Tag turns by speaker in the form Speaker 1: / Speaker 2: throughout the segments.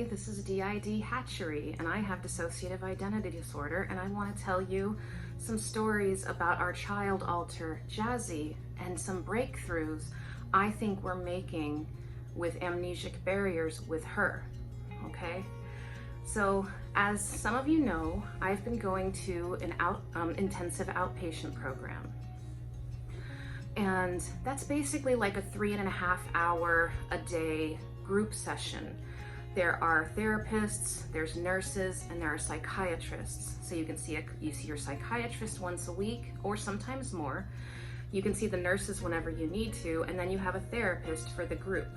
Speaker 1: Jazzy. This is DID Hatchery, and I have dissociative identity disorder, and I want to tell you some stories about our child alter, Jazzy, and some breakthroughs I think we're making with amnesic barriers with her, okay? So, as some of you know, I've been going to an intensive outpatient program. And that's basically like a 3.5 hour a day group session. There are therapists, there's nurses, and there are psychiatrists. So you can see your psychiatrist once a week or sometimes more. You can see the nurses whenever you need to, and then you have a therapist for the group.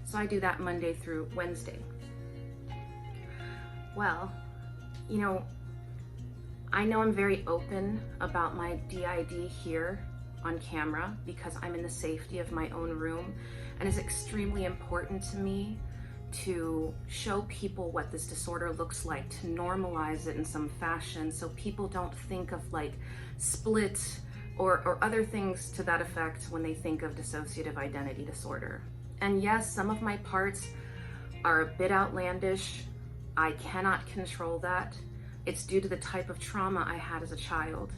Speaker 1: So I do that Monday through Wednesday. Well, I know I'm very open about my DID here on camera because I'm in the safety of my own room, and it's extremely important to me to show people what this disorder looks like, to normalize it in some fashion so people don't think of like split or other things to that effect when they think of dissociative identity disorder. And yes, some of my parts are a bit outlandish. I cannot control that. It's due to the type of trauma I had as a child.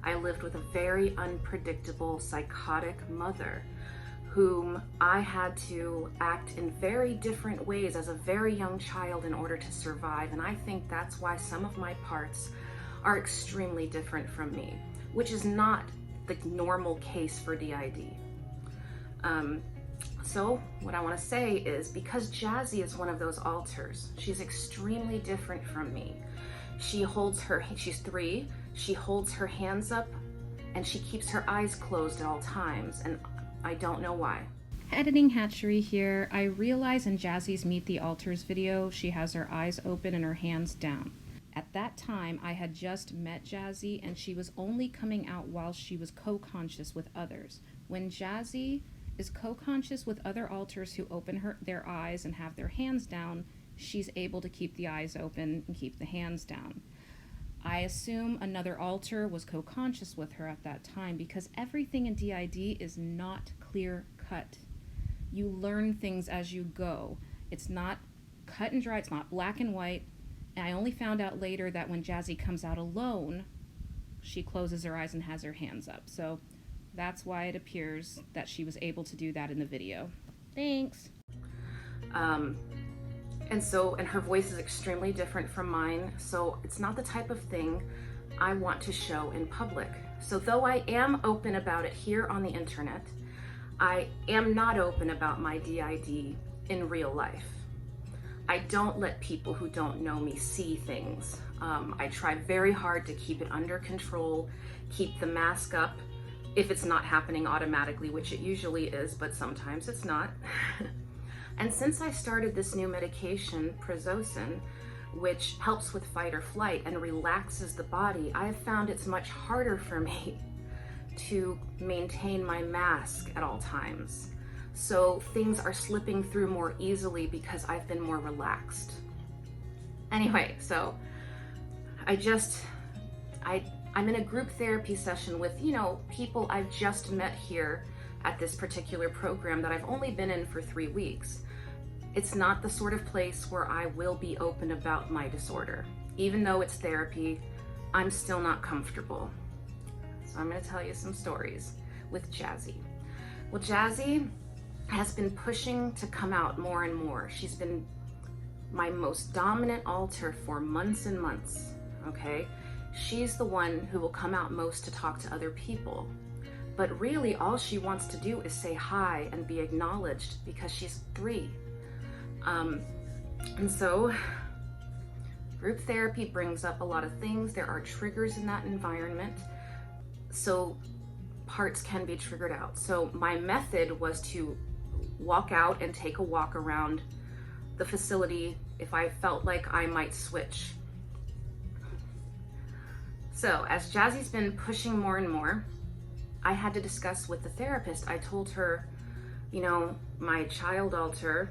Speaker 1: I lived with a very unpredictable, psychotic mother whom I had to act in very different ways as a very young child in order to survive. And I think that's why some of my parts are extremely different from me, which is not the normal case for DID. So what I want to say is, because Jazzy is one of those alters, she's extremely different from me. She's 3, she holds her hands up and she keeps her eyes closed at all times, and I don't know why.
Speaker 2: Editing Hatchery here. I realize in Jazzy's Meet the Alters video, she has her eyes open and her hands down. At that time, I had just met Jazzy and she was only coming out while she was co-conscious with others. When Jazzy is co-conscious with other alters who open their eyes and have their hands down, she's able to keep the eyes open and keep the hands down. I assume another alter was co-conscious with her at that time because everything in DID is not clear cut. You learn things as you go. It's not cut and dry, it's not black and white. And I only found out later that when Jazzy comes out alone, she closes her eyes and has her hands up. So that's why it appears that she was able to do that in the video. Thanks.
Speaker 1: And her voice is extremely different from mine, so it's not the type of thing I want to show in public. So though I am open about it here on the internet, I am not open about my DID in real life. I don't let people who don't know me see things. I try very hard to keep it under control, keep the mask up if it's not happening automatically, which it usually is, but sometimes it's not. And since I started this new medication, prazosin, which helps with fight or flight and relaxes the body, I have found it's much harder for me to maintain my mask at all times. So things are slipping through more easily because I've been more relaxed. Anyway, so I'm in a group therapy session with, people I've just met here at this particular program that I've only been in for 3 weeks. It's not the sort of place where I will be open about my disorder. Even though it's therapy, I'm still not comfortable. So I'm gonna tell you some stories with Jazzy. Well, Jazzy has been pushing to come out more and more. She's been my most dominant alter for months and months, okay? She's the one who will come out most to talk to other people. But really, all she wants to do is say hi and be acknowledged because she's 3. And so, group therapy brings up a lot of things. There are triggers in that environment, so parts can be triggered out. So my method was to walk out and take a walk around the facility if I felt like I might switch. So as Jazzy's been pushing more and more, I had to discuss with the therapist. I told her, my child alter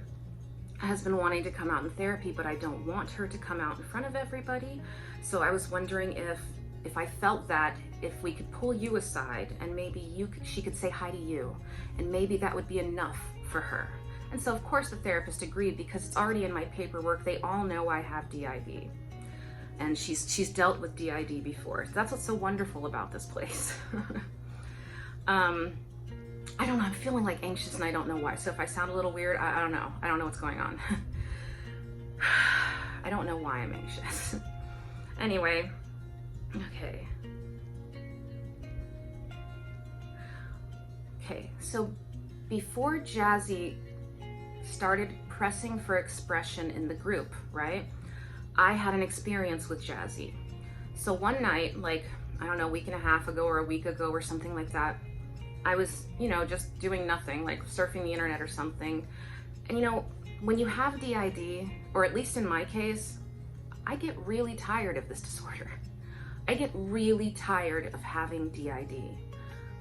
Speaker 1: has been wanting to come out in therapy, but I don't want her to come out in front of everybody. So I was wondering if I felt that, if we could pull you aside and maybe she could say hi to you, and maybe that would be enough for her. And so of course the therapist agreed because it's already in my paperwork. They all know I have DID. And she's dealt with DID before. That's what's so wonderful about this place. I don't know, I'm feeling like anxious and I don't know why. So if I sound a little weird, I don't know. I don't know what's going on. I don't know why I'm anxious. Anyway, okay. Okay, so before Jazzy started pressing for expression in the group, right? I had an experience with Jazzy. So one night, like, I don't know, a week and a half ago or a week ago or something like that, I was, you know, just doing nothing, like surfing the internet or something. And you know, when you have DID, or at least in my case, I get really tired of this disorder. I get really tired of having DID.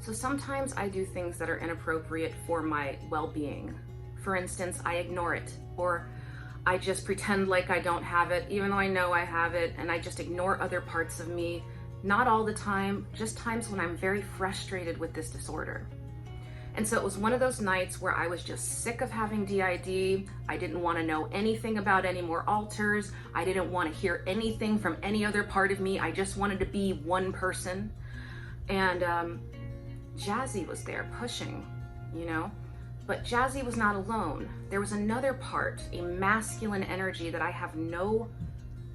Speaker 1: So sometimes I do things that are inappropriate for my well-being. For instance, I ignore it, or I just pretend like I don't have it, even though I know I have it, and I just ignore other parts of me. Not all the time, just times when I'm very frustrated with this disorder. And so it was one of those nights where I was just sick of having DID. I didn't want to know anything about any more alters. I didn't want to hear anything from any other part of me. I just wanted to be one person. And Jazzy was there pushing, you know? But Jazzy was not alone. There was another part, a masculine energy that I have no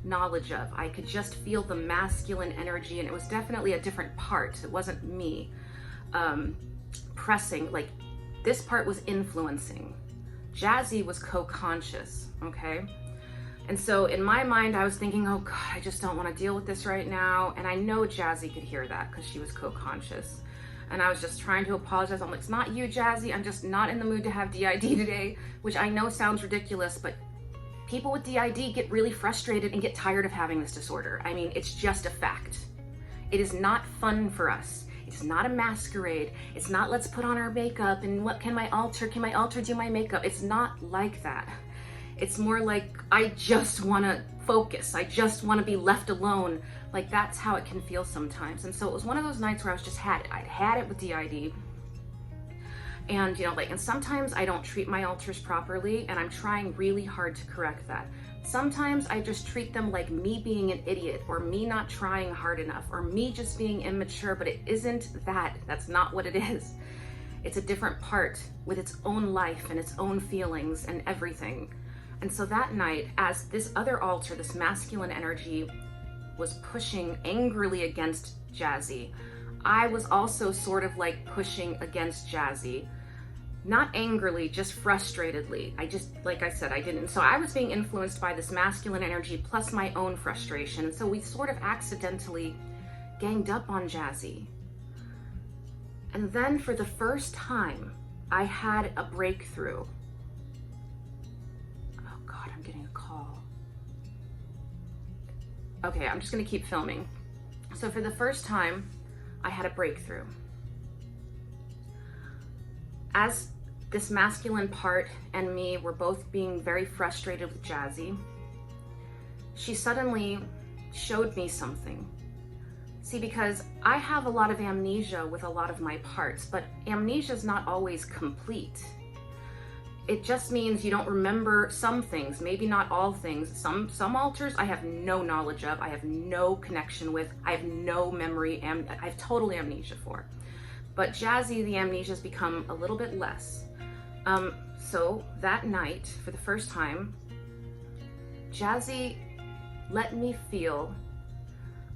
Speaker 1: knowledge of. I could just feel the masculine energy, and it was definitely a different part. It wasn't me pressing. Like, this part was influencing. Jazzy was co-conscious, okay? And so in my mind, I was thinking, oh God, I just don't want to deal with this right now. And I know Jazzy could hear that because she was co-conscious. And I was just trying to apologize. I'm like, it's not you, Jazzy. I'm just not in the mood to have DID today, which I know sounds ridiculous, but people with DID get really frustrated and get tired of having this disorder. I mean, it's just a fact. It is not fun for us. It's not a masquerade. It's not let's put on our makeup and what can my alter do my makeup? It's not like that. It's more like, I just want to focus. I just want to be left alone. Like, that's how it can feel sometimes. And so it was one of those nights where I was just had it. I'd had it with DID. And, you know, like, and sometimes I don't treat my alters properly, and I'm trying really hard to correct that. Sometimes I just treat them like me being an idiot, or me not trying hard enough, or me just being immature, but it isn't that. That's not what it is. It's a different part with its own life and its own feelings and everything. And so that night, as this other alter, this masculine energy, was pushing angrily against Jazzy, I was also sort of like pushing against Jazzy. Not angrily, just frustratedly. I just, like I said, I didn't. So I was being influenced by this masculine energy plus my own frustration. And so we sort of accidentally ganged up on Jazzy. And then for the first time, I had a breakthrough. Oh God, I'm getting a call. Okay, I'm just gonna keep filming. So for the first time, I had a breakthrough. As this masculine part and me were both being very frustrated with Jazzy, she suddenly showed me something. See, because I have a lot of amnesia with a lot of my parts, but amnesia is not always complete. It just means you don't remember some things, maybe not all things. Some alters I have no knowledge of, I have no connection with, I have no memory, I have total amnesia for. But Jazzy, the amnesia has become a little bit less. So that night, for the first time, Jazzy let me feel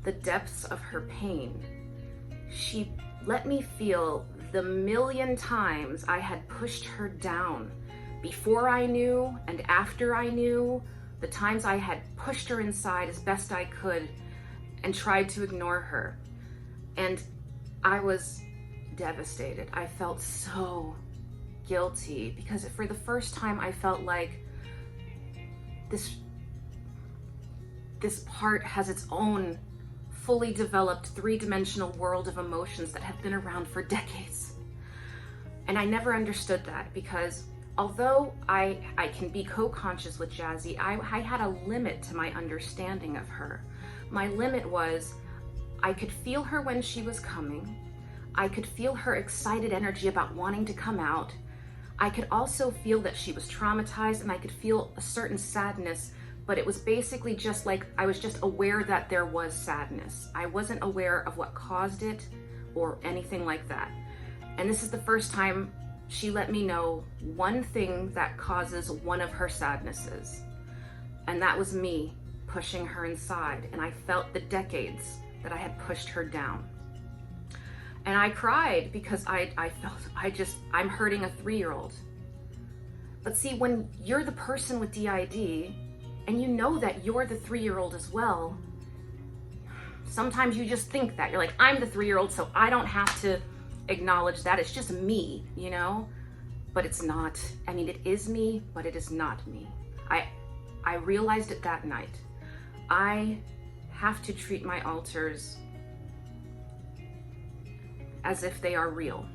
Speaker 1: the depths of her pain. She let me feel the million times I had pushed her down. Before I knew and after I knew, the times I had pushed her inside as best I could and tried to ignore her. And I was devastated. I felt so guilty because for the first time I felt like this part has its own fully developed three-dimensional world of emotions that have been around for decades. And I never understood that because although I can be co-conscious with Jazzy, I had a limit to my understanding of her. My limit was I could feel her when she was coming. I could feel her excited energy about wanting to come out. I could also feel that she was traumatized, and I could feel a certain sadness, but it was basically just like I was just aware that there was sadness. I wasn't aware of what caused it or anything like that. And this is the first time she let me know one thing that causes one of her sadnesses. And that was me pushing her inside. And I felt the decades that I had pushed her down. And I cried because I felt, I'm hurting a 3-year-old. But see, when you're the person with DID, and you know that you're the 3-year-old as well, sometimes you just think that. You're like, I'm the 3-year-old, so I don't have to acknowledge that. It's just me, you know? But it's not. I mean, it is me, but it is not me. I realized it that night. I have to treat my alters as if they are real,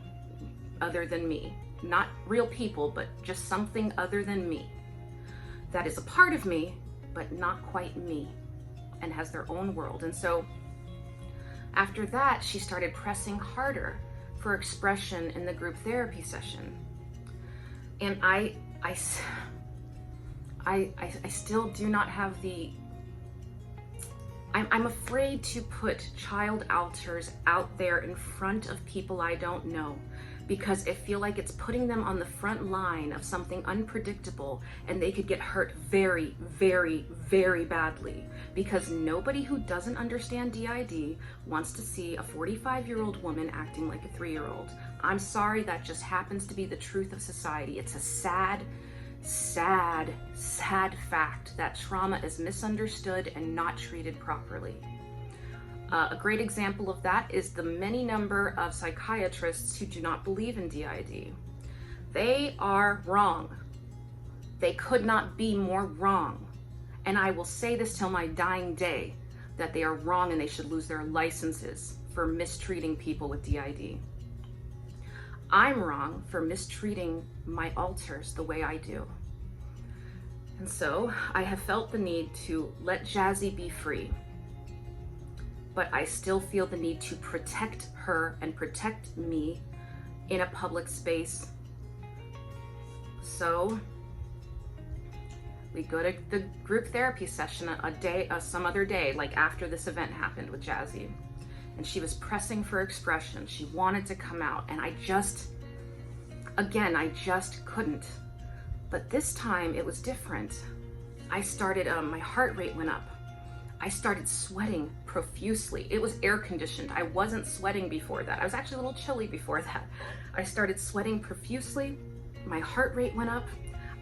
Speaker 1: other than me. Not real people, but just something other than me. That is a part of me, but not quite me, and has their own world. And so after that, she started pressing harder for expression in the group therapy session. And I still do not have the, I'm afraid to put child alters out there in front of people I don't know, because I feel like it's putting them on the front line of something unpredictable, and they could get hurt very, very, very badly, because nobody who doesn't understand DID wants to see a 45-year-old woman acting like a 3-year-old. I'm sorry, that just happens to be the truth of society. It's a sad, sad, sad fact that trauma is misunderstood and not treated properly. A great example of that is the many number of psychiatrists who do not believe in DID. They are wrong. They could not be more wrong. And I will say this till my dying day, that they are wrong and they should lose their licenses for mistreating people with DID. I'm wrong for mistreating my alters the way I do. And so I have felt the need to let Jazzy be free. But I still feel the need to protect her and protect me in a public space. So we go to the group therapy session some other day, like after this event happened with Jazzy. And she was pressing for expression. She wanted to come out, and I just couldn't. But this time it was different. I started, my heart rate went up. I started sweating profusely. It was air conditioned. I wasn't sweating before that. I was actually a little chilly before that. I started sweating profusely. My heart rate went up.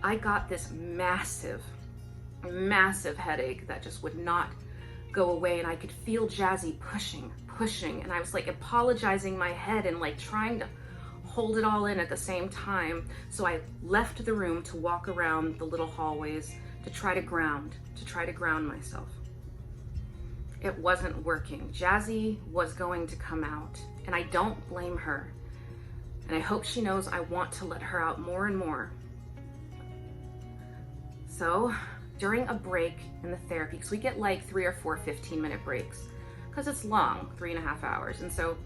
Speaker 1: I got this massive, massive headache that just would not go away. And I could feel Jazzy pushing. And I was like apologizing my head and like trying to hold it all in at the same time. So I left the room to walk around the little hallways to try to ground myself. It wasn't working. Jazzy was going to come out, and I don't blame her. And I hope she knows I want to let her out more and more. So during a break in the therapy, because we get like 3 or 4 15-minute breaks, because it's long, 3.5 hours. And so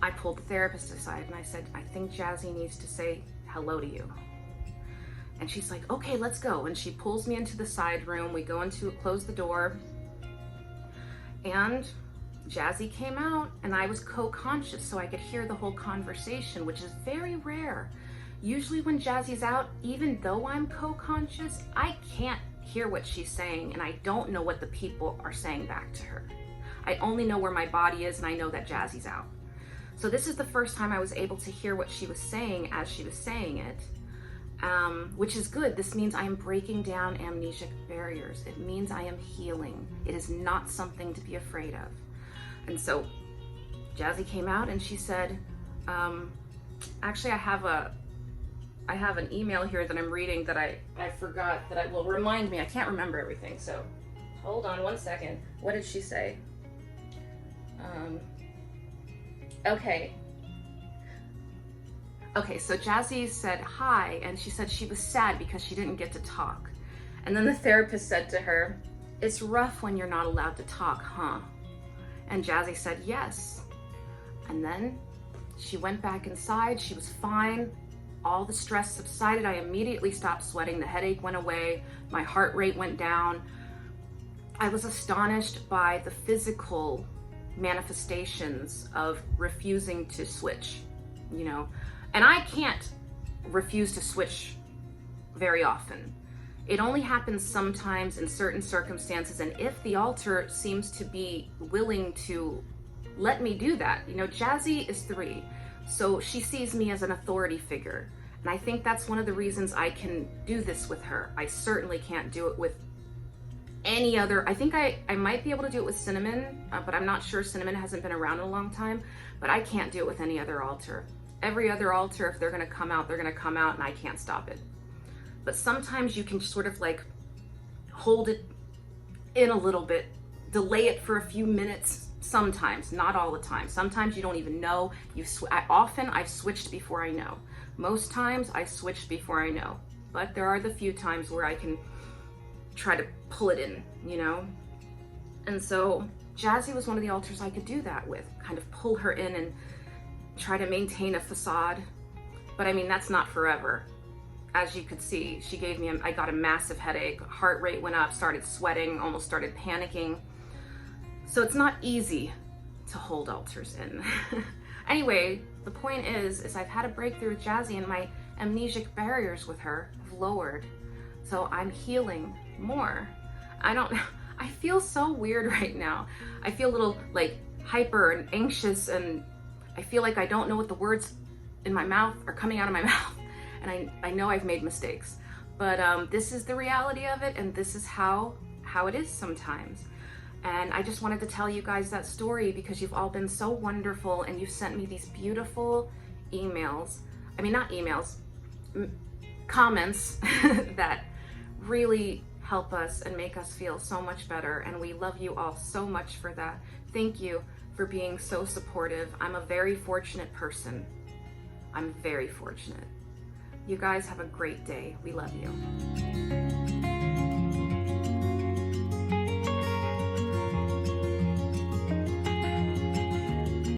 Speaker 1: I pulled the therapist aside and I said, I think Jazzy needs to say hello to you. And she's like, okay, let's go. And she pulls me into the side room. We go close the door. And Jazzy came out, and I was co-conscious, so I could hear the whole conversation, which is very rare. Usually when Jazzy's out, even though I'm co-conscious, I can't hear what she's saying, and I don't know what the people are saying back to her. I only know where my body is, and I know that Jazzy's out. So this is the first time I was able to hear what she was saying as she was saying it, which is good. This means I am breaking down amnesic barriers. It means I am healing. It is not something to be afraid of. And so Jazzy came out and she said, actually I have an email here that I'm reading that I forgot, that will remind me. I can't remember everything, so hold on one second. What did she say? Okay, so Jazzy said hi, and she said she was sad because she didn't get to talk. And then the therapist said to her, it's rough when you're not allowed to talk, huh? And Jazzy said yes. And then she went back inside. She was fine. all the stress subsided, I immediately stopped sweating. The headache went away. My heart rate went down. I was astonished by the physical manifestations of refusing to switch, you know, and I can't refuse to switch very often. It only happens sometimes in certain circumstances, and if the altar seems to be willing to let me do that. You know, Jazzy is 3, so she sees me as an authority figure, and I think that's one of the reasons I can do this with her. I certainly can't do it with any other. I think I might be able to do it with Cinnamon, but I'm not sure. Cinnamon hasn't been around in a long time, but I can't do it with any other altar. Every other altar, if they're gonna come out, they're gonna come out, and I can't stop it. But sometimes you can sort of like hold it in a little bit, delay it for a few minutes. Sometimes, not all the time. Sometimes you don't even know. Often I've switched before I know. Most times I've switched before I know. But there are the few times where I can try to pull it in, you know? And so Jazzy was one of the altars I could do that with, kind of pull her in and try to maintain a facade. But I mean, that's not forever. As you could see, she gave me, I got a massive headache, heart rate went up, started sweating, almost started panicking. So it's not easy to hold altars in. Anyway, the point is I've had a breakthrough with Jazzy, and my amnesic barriers with her have lowered. So I'm healing more. I feel so weird right now. I feel a little like hyper and anxious, and I feel like I don't know what the words in my mouth are coming out of my mouth. And I know I've made mistakes, but this is the reality of it, and this is how it is sometimes. And I just wanted to tell you guys that story because you've all been so wonderful, and you've sent me these beautiful emails. I mean, not emails, comments that really help us and make us feel so much better. And we love you all so much for that. Thank you for being so supportive. I'm a very fortunate person. I'm very fortunate. You guys have a great day. We love you.